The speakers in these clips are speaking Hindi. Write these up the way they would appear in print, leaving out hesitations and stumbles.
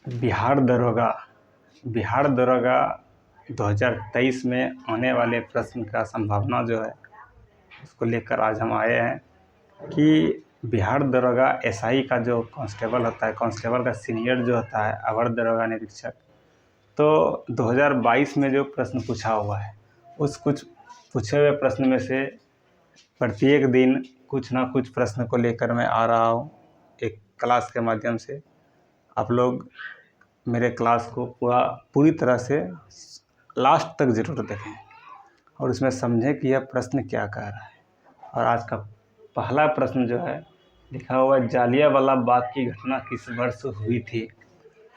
बिहार दरोगा 2023 में आने वाले प्रश्न का संभावना जो है उसको लेकर आज हम आए हैं कि बिहार दरोगा एसआई का जो कांस्टेबल होता है, कांस्टेबल का सीनियर जो होता है अवर दरोगा निरीक्षक, तो 2022 में जो प्रश्न पूछा हुआ है उस कुछ पूछे हुए प्रश्न में से प्रत्येक दिन कुछ ना कुछ प्रश्न को लेकर मैं आ रहा हूँ एक क्लास के माध्यम से। आप लोग मेरे क्लास को पूरी तरह से लास्ट तक ज़रूर देखें और उसमें समझें कि यह प्रश्न क्या कह रहा है। और आज का पहला प्रश्न जो है लिखा हुआ है, जालियांवाला बाग की घटना किस वर्ष हुई थी।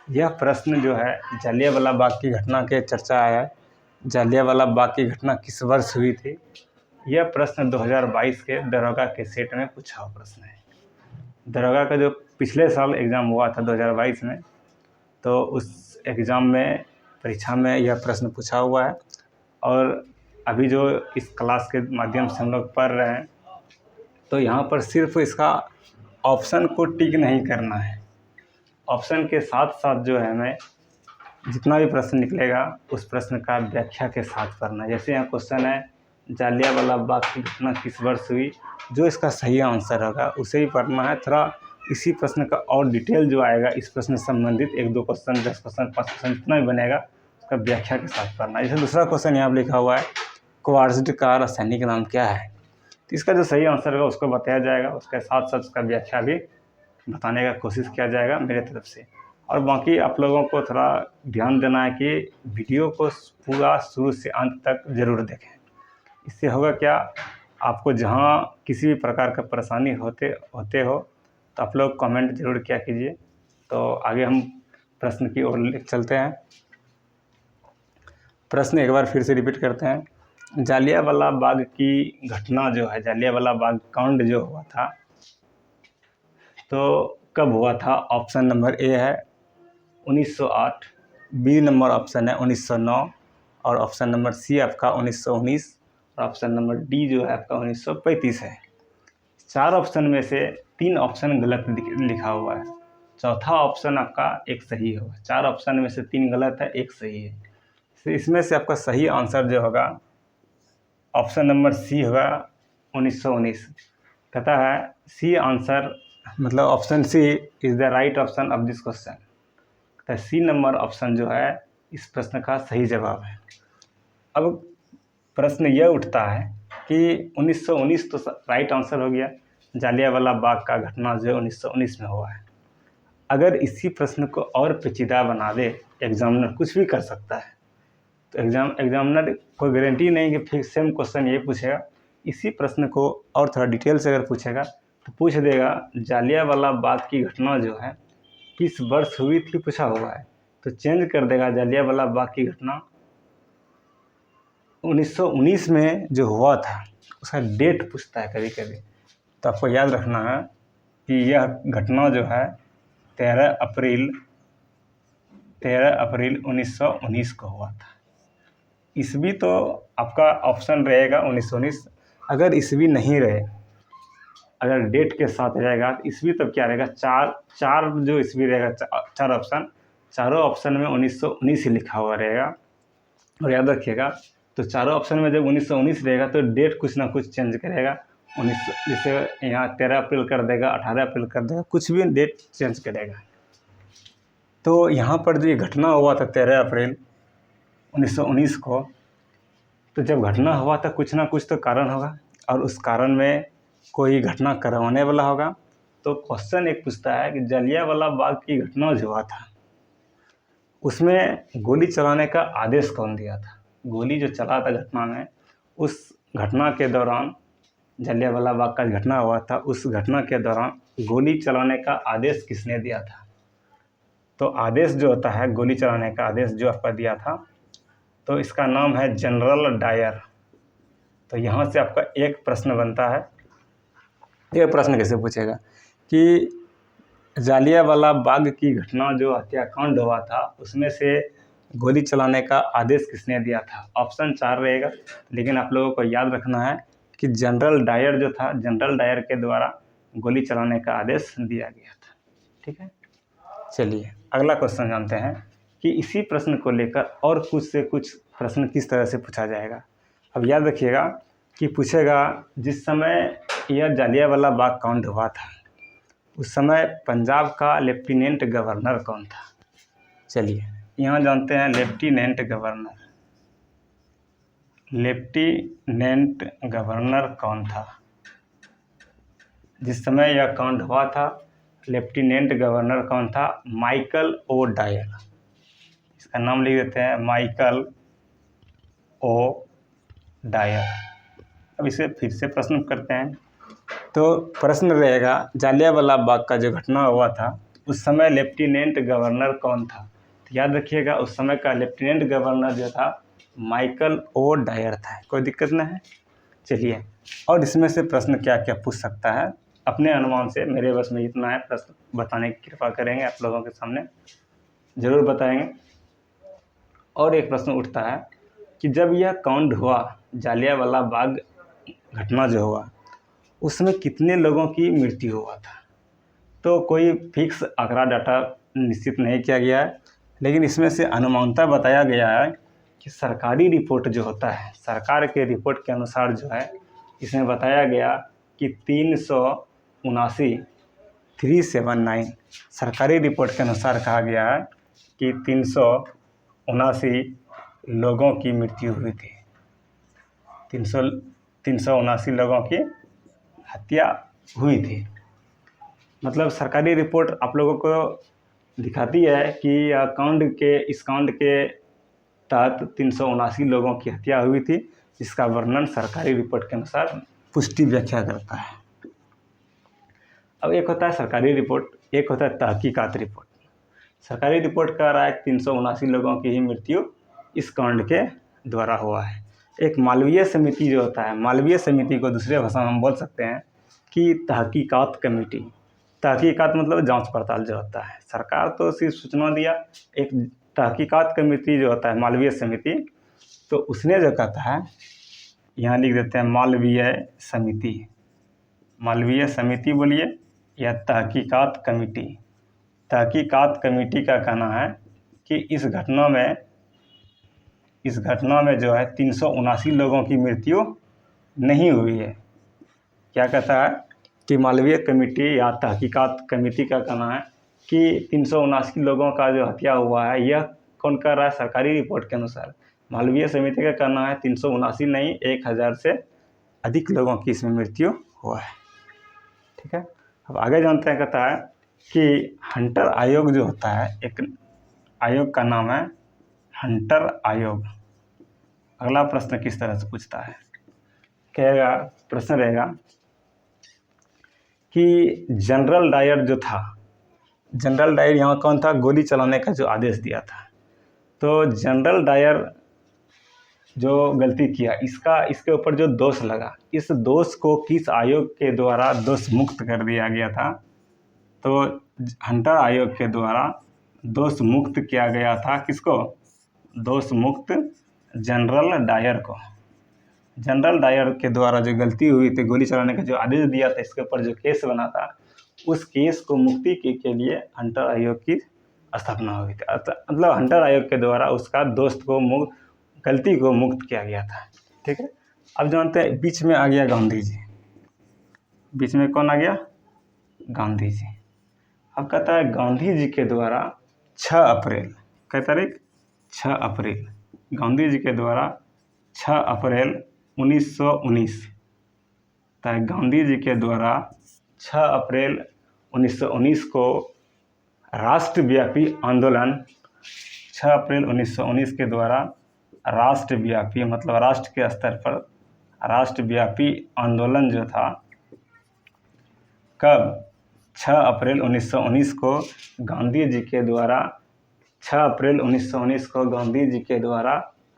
यह प्रश्न जो है जालियांवाला बाग की घटना के चर्चा आया है, जालियांवाला बाग की घटना किस वर्ष हुई थी। यह प्रश्न 2022 के दरोगा के सेट में पूछा हुआ प्रश्न है। दरोगा का जो पिछले साल एग्ज़ाम हुआ था 2022 में, तो उस एग्ज़ाम में परीक्षा में यह प्रश्न पूछा हुआ है। और अभी जो इस क्लास के माध्यम से हम लोग पढ़ रहे हैं, तो यहाँ पर सिर्फ इसका ऑप्शन को टिक नहीं करना है, ऑप्शन के साथ साथ जो है हमें जितना भी प्रश्न निकलेगा उस प्रश्न का व्याख्या के साथ पढ़ना है। जैसे यहाँ क्वेश्चन है, जालियांवाला बाग की घटना किस वर्ष हुई, जो इसका सही आंसर होगा उसे ही पढ़ना है। थोड़ा इसी प्रश्न का और डिटेल जो आएगा इस प्रश्न से संबंधित 1-2 क्वेश्चन, 10 क्वेश्चन, 5 क्वेश्चन जितना भी बनेगा उसका व्याख्या के साथ पढ़ना है। जैसे दूसरा क्वेश्चन यहाँ लिखा हुआ है, क्वार्ट्ज का रासायनिक नाम क्या है, तो इसका जो सही आंसर होगा उसको बताया जाएगा, उसके साथ साथ उसका व्याख्या भी बताने का कोशिश किया जाएगा मेरे तरफ से। और बाकी आप लोगों को थोड़ा ध्यान देना है कि वीडियो को पूरा शुरू से अंत तक ज़रूर देखें। इससे होगा क्या, आपको जहाँ किसी भी प्रकार का परेशानी होते हो तो आप लोग कमेंट ज़रूर किया कीजिए। तो आगे हम प्रश्न की ओर चलते हैं। प्रश्न एक बार फिर से रिपीट करते हैं, जालियांवाला बाग की घटना जो है, जालियांवाला बाग कांड जो हुआ था तो कब हुआ था। ऑप्शन नंबर ए है 1908, बी नंबर ऑप्शन है 1909 और ऑप्शन नंबर सी आपका 1919 और ऑप्शन नंबर डी जो है आपका 1935 है। 4 ऑप्शन में से 3 ऑप्शन गलत लिखा हुआ है, चौथा ऑप्शन आपका एक सही होगा। 4 ऑप्शन में से 3 गलत है, एक सही है। तो इसमें से आपका सही आंसर जो होगा ऑप्शन नंबर सी होगा 1919। कहता है सी आंसर, मतलब option C is the right option of this question. तो सी नंबर ऑप्शन जो है इस प्रश्न का सही जवाब है। अब प्रश्न यह उठता है कि 1919 तो राइट आंसर हो गया, जालियांवाला बाग का घटना जो 1919 में हुआ है। अगर इसी प्रश्न को और पेचीदा बना दे, एग्जामिनर कुछ भी कर सकता है। तो एग्जामिनर कोई गारंटी नहीं कि फिर सेम क्वेश्चन ये पूछेगा। इसी प्रश्न को और थोड़ा डिटेल से अगर पूछेगा तो पूछ देगा जालियांवाला बाग की घटना जो है किस वर्ष हुई थी, पूछा हुआ है तो चेंज कर देगा, जालियांवाला बाग की घटना 1919 में जो हुआ था उसका डेट पूछता है कभी कभी। तो आपको याद रखना है कि यह घटना जो है 13 अप्रैल 1919 को हुआ था। ईस्वी तो आपका ऑप्शन रहेगा 1919। अगर ईस्वी नहीं रहे, अगर डेट के साथ रहेगा तो ईस्वी तब क्या रहेगा, चार जो ईस्वी रहेगा, 4 ऑप्शन, चारों ऑप्शन में 1919 ही लिखा हुआ रहेगा। और याद रखिएगा, तो चारों ऑप्शन में जब 1919 रहेगा तो डेट कुछ ना कुछ चेंज करेगा। 19 जैसे यहाँ 13 अप्रैल कर देगा, 18 अप्रैल कर देगा, कुछ भी डेट चेंज करेगा। तो यहाँ पर जो ये घटना हुआ था 13 अप्रैल 1919 को, तो जब घटना हुआ था कुछ ना कुछ तो कारण होगा और उस कारण में कोई घटना करवाने वाला होगा। तो क्वेश्चन एक पूछता है कि जालियांवाला बाग की घटना जो हुआ था उसमें गोली चलाने का आदेश कौन दिया था। गोली जो चला था घटना में, उस घटना के दौरान, जालियांवाला बाग का घटना हुआ था उस घटना के दौरान गोली चलाने का आदेश किसने दिया था। तो आदेश जो होता है, गोली चलाने का आदेश जो आपका दिया था, तो इसका नाम है जनरल डायर। तो यहाँ से आपका एक प्रश्न बनता है। यह प्रश्न कैसे पूछेगा कि जालियांवाला बाग की घटना जो हत्याकांड हुआ था उसमें से गोली चलाने का आदेश किसने दिया था। ऑप्शन 4 रहेगा, लेकिन आप लोगों को याद रखना है कि जनरल डायर जो था, जनरल डायर के द्वारा गोली चलाने का आदेश दिया गया था। ठीक है, चलिए अगला क्वेश्चन जानते हैं कि इसी प्रश्न को लेकर और कुछ से कुछ प्रश्न किस तरह से पूछा जाएगा। अब याद रखिएगा कि पूछेगा जिस समय यह जालियांवाला बाग कांड हुआ था उस समय पंजाब का लेफ्टिनेंट गवर्नर कौन था। चलिए यहाँ जानते हैं लेफ्टिनेंट गवर्नर कौन था। जिस समय यह कांड हुआ था लेफ्टिनेंट गवर्नर कौन था, माइकल ओ डायर। इसका नाम लिख देते हैं माइकल ओ डायर। अब इसे फिर से प्रश्न करते हैं। तो प्रश्न रहेगा जालियांवाला बाग का जो घटना हुआ था उस समय लेफ्टिनेंट गवर्नर कौन था। तो याद रखिएगा उस समय का लेफ्टिनेंट गवर्नर जो था माइकल ओ डायर था। कोई दिक्कत नहीं है। चलिए और इसमें से प्रश्न क्या क्या पूछ सकता है अपने अनुमान से, मेरे बस में इतना है, प्रश्न बताने की कृपा करेंगे, आप लोगों के सामने ज़रूर बताएंगे। और एक प्रश्न उठता है कि जब यह कांड हुआ जालियांवाला बाग घटना जो हुआ उसमें कितने लोगों की मृत्यु हुआ था। तो कोई फिक्स आंकड़ा डाटा निश्चित नहीं किया गया है, लेकिन इसमें से अनुमानतः बताया गया है कि सरकारी रिपोर्ट जो होता है, सरकार के रिपोर्ट के अनुसार जो है इसमें बताया गया कि 379 सरकारी रिपोर्ट के अनुसार कहा गया है कि 379 लोगों की मृत्यु हुई थी। 379 लोगों की हत्या हुई थी। मतलब सरकारी रिपोर्ट आप लोगों को दिखाती है कि इस कांड के तहत 379 लोगों की हत्या हुई थी, जिसका वर्णन सरकारी रिपोर्ट के अनुसार पुष्टि व्याख्या करता है। अब एक होता है सरकारी रिपोर्ट, एक होता है तहकीकात रिपोर्ट। सरकारी रिपोर्ट कह रहा है 379 लोगों की ही मृत्यु इस कांड के द्वारा हुआ है। एक मालवीय समिति जो होता है, मालवीय समिति को दूसरे भाषा में हम बोल सकते हैं कि तहकीकात कमेटी। तहकीकात मतलब जांच पड़ताल जो होता है। सरकार तो सिर्फ सूचना दिया, एक तहकीकात कमेटी जो होता है मालवीय समिति, तो उसने जो कहता है यहाँ लिख देते हैं मालवीय समिति। मालवीय समिति बोलिए या तहकीकात कमेटी। तहकीकात कमेटी का कहना है कि इस घटना में जो है 379 लोगों की मृत्यु नहीं हुई है। क्या कहता है कि मालवीय कमेटी या तहकीकात कमेटी का कहना है कि 379 लोगों का जो हत्या हुआ है, यह कौन कर रहा है, सरकारी रिपोर्ट के अनुसार। मालवीय समिति का कहना है 379 नहीं 1000 से अधिक लोगों की इसमें मृत्यु हुआ है। ठीक है, अब आगे जानते हैं। कहता है कि हंटर आयोग जो होता है, एक आयोग का नाम है हंटर आयोग। अगला प्रश्न किस तरह से पूछता है, कहेगा प्रश्न रहेगा कि जनरल डायर जो था, जनरल डायर यहाँ कौन था, गोली चलाने का जो आदेश दिया था। तो जनरल डायर जो गलती किया, इसके ऊपर जो दोष लगा, इस दोष को किस आयोग के द्वारा दोष मुक्त कर दिया गया था। तो हंटर आयोग के द्वारा दोष मुक्त किया गया था। किसको? दोष मुक्त जनरल डायर को। जनरल डायर के द्वारा जो गलती हुई थी, गोली चलाने का जो आदेश दिया था, इसके ऊपर जो केस बना था, उस केस को मुक्ति के लिए हंटर आयोग की स्थापना हुई थी। मतलब हंटर आयोग के द्वारा उसका दोस्त को गलती को मुक्त किया गया था। ठीक है, अब जानते हैं बीच में आ गया गांधी जी। बीच में कौन आ गया? गांधी जी। अब कहता है गांधी जी के द्वारा 6 अप्रैल, क्या तारीख? 6 अप्रैल, गांधी जी के द्वारा 6 अप्रैल 1919, गांधी जी के द्वारा 6 अप्रैल 1919 को राष्ट्रव्यापी आंदोलन, 6 अप्रैल 1919 के द्वारा राष्ट्रव्यापी मतलब राष्ट्र के स्तर पर राष्ट्रव्यापी आंदोलन जो था, कब? 6 अप्रैल 1919 को गांधी जी के द्वारा 6 अप्रैल 1919 को गांधी जी के द्वारा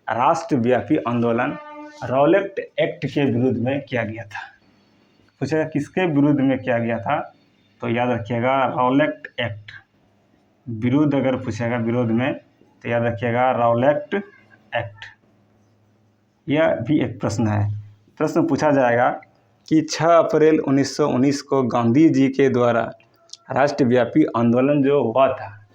राष्ट्रव्यापी आंदोलन रॉलेट एक्ट के विरुद्ध में किया गया था। पूछेगा किसके विरुद्ध में किया गया था, तो याद रखिएगा रॉलेट एक्ट। विरुद्ध अगर पूछेगा विरोध में, तो याद रखिएगा रॉलेट एक्ट। यह भी एक प्रश्न है। प्रश्न पूछा जाएगा कि 6 अप्रैल 1919 को गांधी जी के द्वारा राष्ट्रव्यापी आंदोलन जो हुआ था,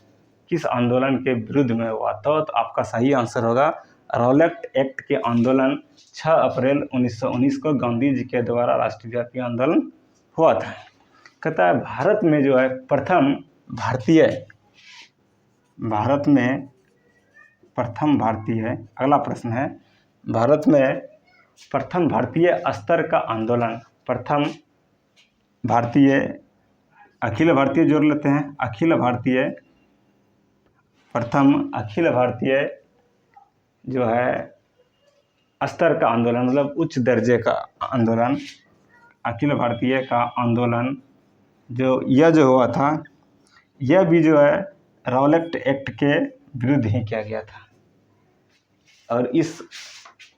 किस आंदोलन के विरुद्ध में हुआ था? तो आपका सही आंसर होगा रॉलेट एक्ट के आंदोलन 6 अप्रैल 1919 को गांधी जी के द्वारा राष्ट्रव्यापी आंदोलन हुआ था। कहता है भारत में जो है अगला प्रश्न है, भारत में प्रथम भारतीय स्तर का आंदोलन, अखिल भारतीय जोड़ लेते हैं, प्रथम अखिल भारतीय जो है स्तर का आंदोलन मतलब उच्च दर्जे का आंदोलन, अखिल भारतीय का आंदोलन जो हुआ था, यह भी जो है रॉलेट एक्ट के विरुद्ध ही किया गया था। और इस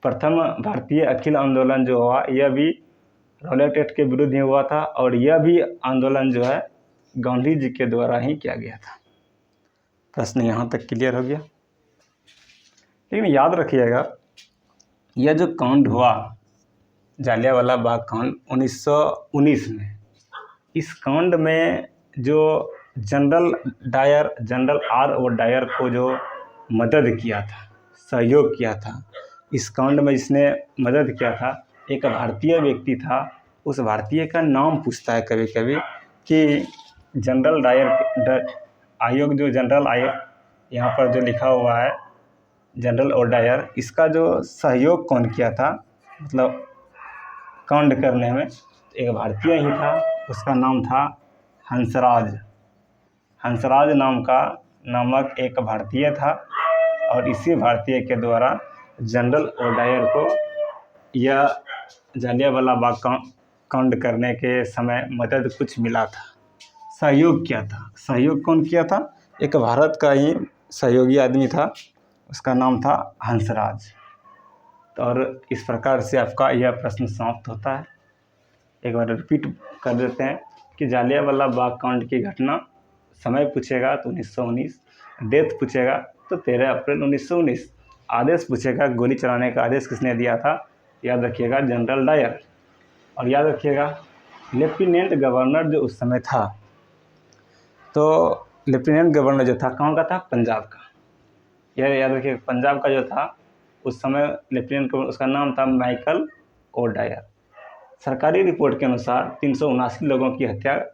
प्रथम भारतीय अखिल आंदोलन जो हुआ यह भी रॉलेट एक्ट के विरुद्ध ही हुआ था, और यह भी आंदोलन जो है गांधी जी के द्वारा ही किया गया था। प्रश्न यहाँ तक क्लियर हो गया। लेकिन याद रखिएगा, यह जो कांड हुआ जालियांवाला बाग कांड 1919 में, इस कांड में जो जनरल R.O. डायर को जो मदद किया था, सहयोग किया था, इस कांड में जिसने मदद किया था एक भारतीय व्यक्ति था। उस भारतीय का नाम पूछता है कभी कभी कि जनरल आयोग यहाँ पर जो लिखा हुआ है जनरल O. डायर, इसका जो सहयोग कौन किया था, मतलब कांड करने में एक भारतीय ही था, उसका नाम था हंसराज नामक एक भारतीय था। और इसी भारतीय के द्वारा जनरल O. डायर को यह जालियांवाला बाग कांड करने के समय मदद कुछ मिला था, सहयोग किया था। सहयोग कौन किया था? एक भारत का ही सहयोगी आदमी था, उसका नाम था हंसराज। और इस प्रकार से आपका यह प्रश्न समाप्त होता है। एक बार रिपीट कर देते हैं कि जालियांवाला बाग कांड की घटना, समय पूछेगा तो 1919, डेथ पूछेगा तो 13 अप्रैल 1919, आदेश पूछेगा गोली चलाने का आदेश किसने दिया था, याद रखिएगा जनरल डायर। और याद रखिएगा लेफ्टिनेंट गवर्नर जो उस समय था, तो लेफ्टिनेंट गवर्नर जो था कहाँ का था? पंजाब का। यह याद रखिए, पंजाब का जो था उस समय लेफ्टिनेंट गवर्नर, उसका नाम था माइकल O. डायर। सरकारी रिपोर्ट के अनुसार 379 लोगों की हत्या,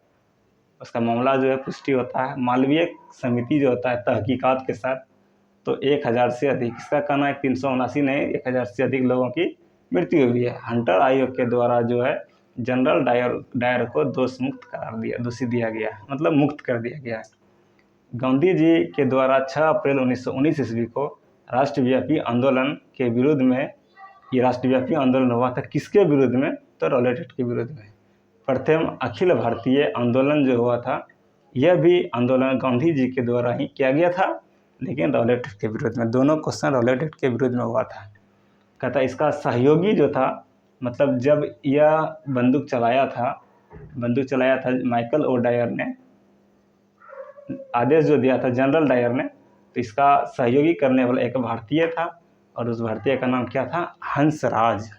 उसका मामला जो है पुष्टि होता है। मालवीय समिति जो होता है तहकीकात के साथ, तो 1000 से अधिक, इसका कहना है 379 नहीं 1000 से अधिक लोगों की मृत्यु हुई है। हंटर आयोग के द्वारा जो है जनरल डायर को दोषी दिया गया, मतलब मुक्त कर दिया गया है। गांधी जी के द्वारा 6 अप्रैल 1919 ईस्वी को राष्ट्रव्यापी आंदोलन के विरुद्ध में, ये राष्ट्रव्यापी आंदोलन हुआ था किसके विरुद्ध में? तो रॉलेट एक्ट के विरुद्ध में। प्रथम अखिल भारतीय आंदोलन जो हुआ था, यह भी आंदोलन गांधी जी के द्वारा ही किया गया था, लेकिन रॉलेट एक्ट के विरुद्ध में। दोनों क्वेश्चन रॉलेट एक्ट के विरुद्ध में हुआ था। कहता इसका सहयोगी जो था, मतलब जब यह बंदूक चलाया था माइकल O. डायर ने, आदेश जो दिया था जनरल डायर ने, तो इसका सहयोगी करने वाला एक भारतीय था, और उस भारतीय का नाम क्या था? हंसराज।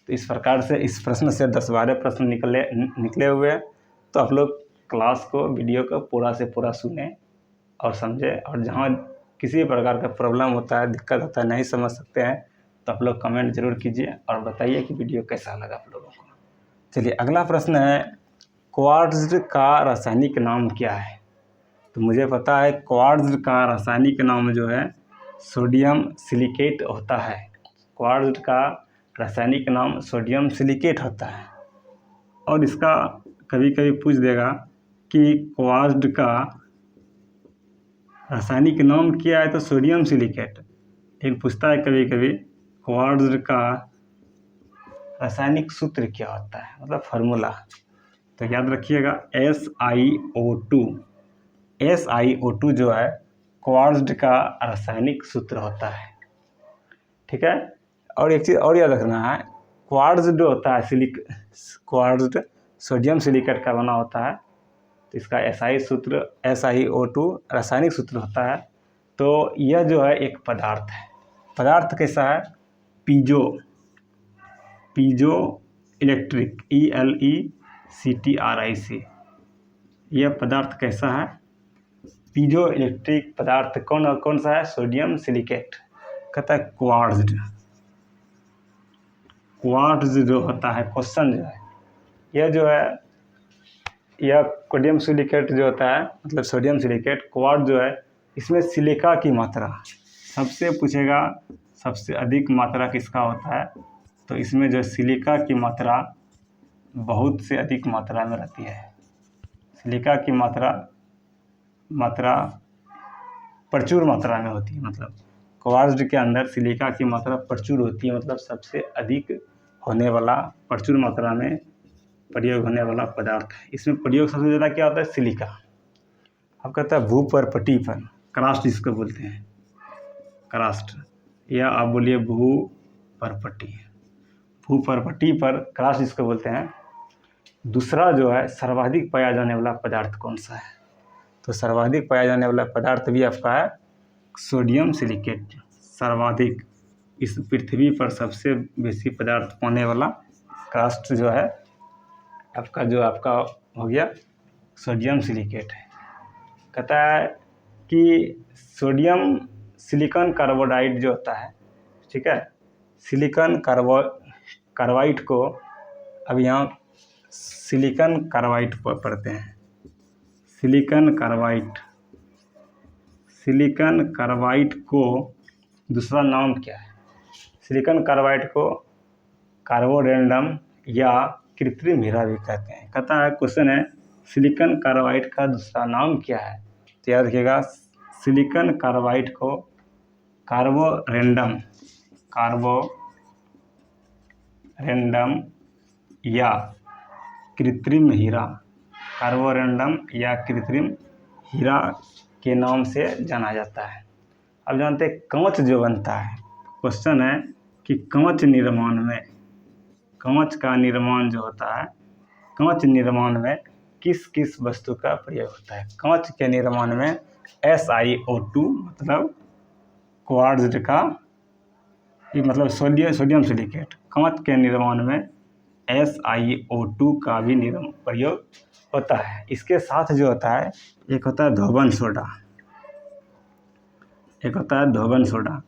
तो इस प्रकार से इस प्रश्न से 10-12 प्रश्न निकले हुए हैं। तो आप लोग क्लास को, वीडियो को पूरा से पूरा सुने और समझे, और जहाँ किसी प्रकार का प्रॉब्लम होता है, दिक्कत होता है, नहीं समझ सकते हैं, तो आप लोग कमेंट जरूर कीजिए और बताइए कि वीडियो कैसा लगा आप लोगों को। चलिए अगला प्रश्न है, क्वार्ट्ज का रासायनिक नाम क्या है? तो मुझे पता है क्वार्ट्ज का रासायनिक नाम जो है सोडियम सिलिकेट होता है। क्वार्ट्ज का रासायनिक नाम सोडियम सिलिकेट होता है। और इसका कभी कभी पूछ देगा कि क्वार्ट्ज का रासायनिक नाम क्या है, तो सोडियम सिलिकेट। लेकिन पूछता है कभी कभी क्वार्ट्ज का रासायनिक सूत्र क्या होता है, मतलब फार्मूला। तो याद रखिएगा SiO2 जो है क्वार्ट्ज का रासायनिक सूत्र होता है, ठीक है। और एक चीज़ और याद रखना है, क्वार्ट्ज जो होता है क्वार्ट्ज सोडियम सिलिकेट का बना होता है, तो इसका SiO2 रासायनिक सूत्र होता है। तो यह जो है एक पदार्थ है। पदार्थ कैसा है? Piezo electric ELECTRIC। यह पदार्थ कैसा है? पीजो इलेक्ट्रिक पदार्थ कौन सा है? Sodium silicate. कहता है क्वार्ट्ज। क्वार्ट्ज जो होता है, क्वेश्चन जो है यह जो है, यह सोडियम सिलिकेट जो होता है, मतलब सोडियम सिलिकेट क्वार्ट्ज जो है, इसमें सिलिका की मात्रा सबसे पूछेगा, सबसे अधिक मात्रा किसका होता है? तो इसमें जो सिलिका की मात्रा बहुत से अधिक मात्रा में रहती है। सिलिका की मात्रा प्रचुर मात्रा में होती है, मतलब क्वार्ट्ज के अंदर सिलिका की मात्रा प्रचुर होती है, मतलब सबसे अधिक होने वाला, प्रचुर मात्रा में प्रयोग होने वाला पदार्थ है। इसमें प्रयोग सबसे ज़्यादा क्या होता है? सिलिका। अब कहता है भूपर्पटी पर, क्रास्ट जिसको बोलते हैं, क्रास्ट, या आप बोलिए भूपर्पटी। भूपर्पटी पर क्रास्ट जिसको बोलते हैं। दूसरा जो है सर्वाधिक पाया जाने वाला पदार्थ कौन सा है? तो सर्वाधिक पाया जाने वाला पदार्थ भी आपका है सोडियम सिलिकेट। सर्वाधिक इस पृथ्वी पर सबसे बेसी पदार्थ पाने वाला क्रास्ट जो है आपका हो गया सोडियम सिलिकेट है। कहता है कि सोडियम सिलिकॉन कार्बाइड जो होता है, ठीक है, सिलिकॉन कार्बाइड को, अब यहाँ सिलिकॉन कार्बाइड पढ़ते हैं। सिलिकॉन कार्बाइड को दूसरा नाम क्या है? सिलिकॉन कार्बाइड को कार्बोरेंडम या कृत्रिम हीरा भी कहते हैं। कहता है क्वेश्चन है, सिलिकॉन कार्बाइड का दूसरा नाम क्या है? तो याद रखिएगा, सिलिकॉन कार्बाइड को कार्बोरेंडम या कृत्रिम हीरा, कार्बोरेंडम या कृत्रिम हीरा के नाम से जाना जाता है। अब जानते हैं कांच जो बनता है, क्वेश्चन है कि कांच का निर्माण जो होता है, कांच निर्माण में किस किस वस्तु का प्रयोग होता है? कांच के निर्माण में SiO2 मतलब क्वार्ट्ज का, मतलब सोडियम सिलिकेट, कांच के निर्माण में SiO2 का भी प्रयोग होता है। इसके साथ जो होता है, एक होता है धोबन सोडा।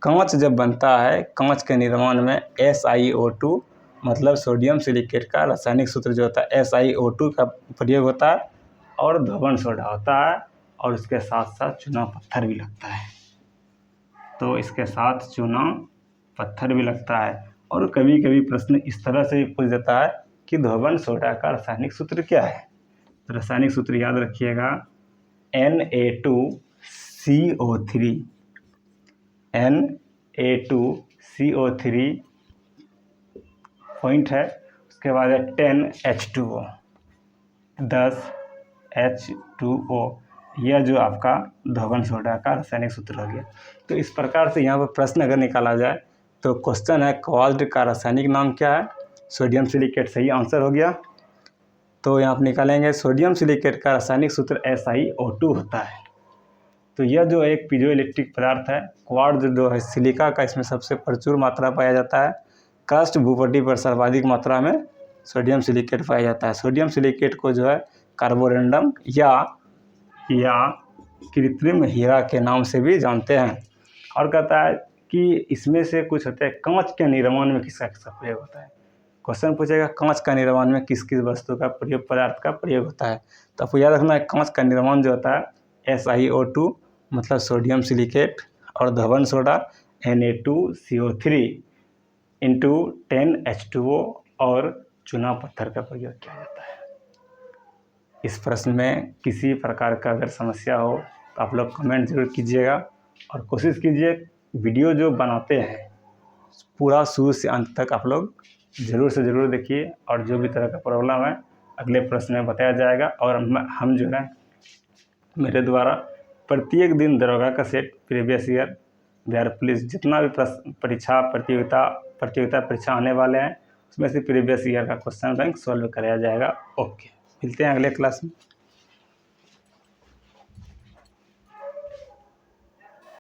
कांच जब बनता है, कांच के निर्माण में SiO2 मतलब सोडियम सिलिकेट का रासायनिक सूत्र जो होता है SiO2 का प्रयोग होता है, और धोबन सोडा होता है, और उसके साथ साथ चूना पत्थर भी लगता है। तो इसके साथ चूना पत्थर भी लगता है। और कभी कभी प्रश्न इस तरह से भी पूछ देता है कि धोबन सोडा का रासायनिक सूत्र क्या है? तो रासायनिक सूत्र याद रखिएगा, Na2CO3 पॉइंट है, उसके बाद है 10H2O, 10H2O, यह जो आपका धोबन सोडा का रासायनिक सूत्र हो गया। तो इस प्रकार से यहाँ पर प्रश्न अगर निकाला जाए तो क्वेश्चन है क्वार्ट्ज का रासायनिक नाम क्या है? सोडियम सिलिकेट, सही आंसर हो गया। तो यहाँ पर निकालेंगे सोडियम सिलिकेट का रासायनिक सूत्र SiO2 होता है। तो यह जो एक पीजो इलेक्ट्रिक पदार्थ है, क्वार्ट्ज जो है सिलिका का, इसमें सबसे प्रचुर मात्रा पाया जाता है। कास्ट भूपट्टी पर सर्वाधिक मात्रा में सोडियम सिलिकेट पाया जाता है। सोडियम सिलिकेट को जो है कार्बोरेंडम या कृत्रिम हीरा के नाम से भी जानते हैं। और कहता है कि इसमें से कुछ होते हैं, कांच के निर्माण में किसका प्रयोग होता है? क्वेश्चन पूछेगा कांच का निर्माण में किस किस वस्तु का प्रयोग, पदार्थ का प्रयोग होता है? तो आपको याद रखना है, कांच का निर्माण जो होता है SiO2 मतलब सोडियम सिलिकेट, और धोबन सोडा Na2CO3 इंटू 10H2O, और चूना पत्थर का प्रयोग किया जाता है। इस प्रश्न में किसी प्रकार का अगर समस्या हो तो आप लोग कमेंट जरूर कीजिएगा, और कोशिश कीजिए वीडियो जो बनाते हैं पूरा शुरू से अंत तक आप लोग ज़रूर से ज़रूर देखिए, और जो भी तरह का प्रॉब्लम है अगले प्रश्न में बताया जाएगा। और हम जो है मेरे द्वारा प्रत्येक दिन दरोगा का set, previous year, Bihar police जितना भी प्रतियोगिता परीक्षा आने वाले हैं उसमें से प्रीवियस ईयर का क्वेश्चन बैंक सॉल्व कराया जाएगा। ओके, मिलते हैं अगले क्लास में।